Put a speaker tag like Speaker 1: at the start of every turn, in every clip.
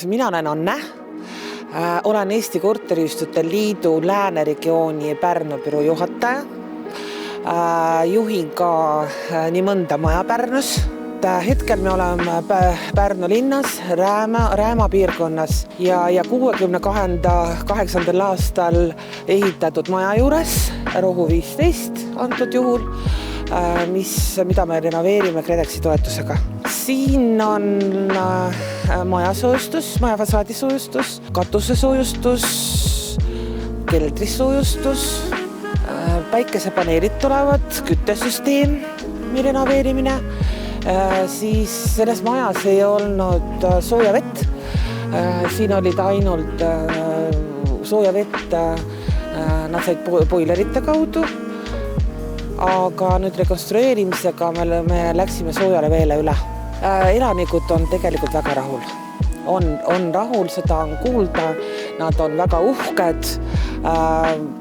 Speaker 1: Mina olen Anne. Olen Eesti Korteriühistute Liidu Lääneregiooni Pärnu büroo juhataja. Juhin ka nii mõnda maja Pärnus. Hetkel me oleme Pärnu linnas, Rääma piirkonnas ja 68. aastal ehitatud maja juures, Rohu 15 antud juhul, mida me renoveerime KredExi toetusega. Siin on majasoojustus, maja fasaadisoojustus, katusesoojustus, keldrisoojustus, päikesepaneelid tulevad, küttesüsteemi renoveerimine. Siis selles majas ei olnud sooja vett. Siin olid ainult sooja vett, nad said boilerite kaudu. Aga nüüd rekonstrueerimisega me läksime soojale veele üle. Elanikud on tegelikult väga rahul. On rahul, seda on kuulda, nad on väga uhked.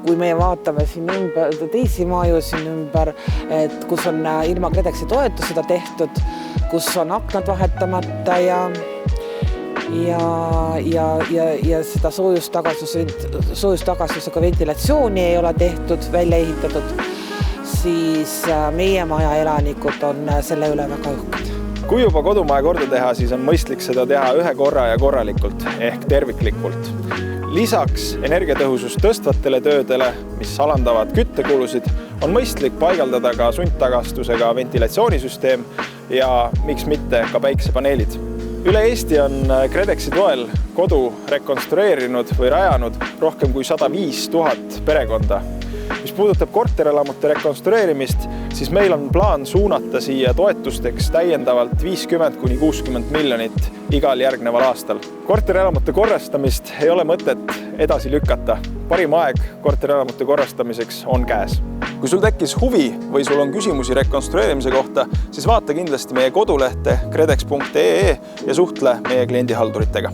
Speaker 1: Kui me vaatame siin ümber, teisi maju siin ümber, kus on ilma KredExi toetuseda tehtud, kus on aknad vahetamata ja seda soojustagasusega ventilatsiooni ei ole tehtud, välja ehitatud, siis meie maja elanikud on selle üle väga uhked.
Speaker 2: Kui juba kodumaja korda teha, siis on mõistlik seda teha ühe korra ja korralikult ehk terviklikult. Lisaks energiatõhusust tõstvatele töödele, mis alandavad küttekulusid, on mõistlik paigaldada ka sundtagastusega ventilatsioonisüsteem ja miks mitte ka päikesepaneelid. Üle Eesti on KredExi toel kodu rekonstrueerinud või rajanud rohkem kui 105 000 perekonda. Mis puudutab korterelamute rekonstrueerimist, siis meil on plaan suunata siia toetusteks täiendavalt 50–60 miljonit igal järgneval aastal. Korterelamute korrastamist ei ole mõtet edasi lükata. Parim aeg korterelamute korrastamiseks on käes. Kui sul tekkis huvi või sul on küsimusi rekonstrueerimise kohta, siis vaata kindlasti meie kodulehte kredex.ee ja suhtle meie kliendihalduritega.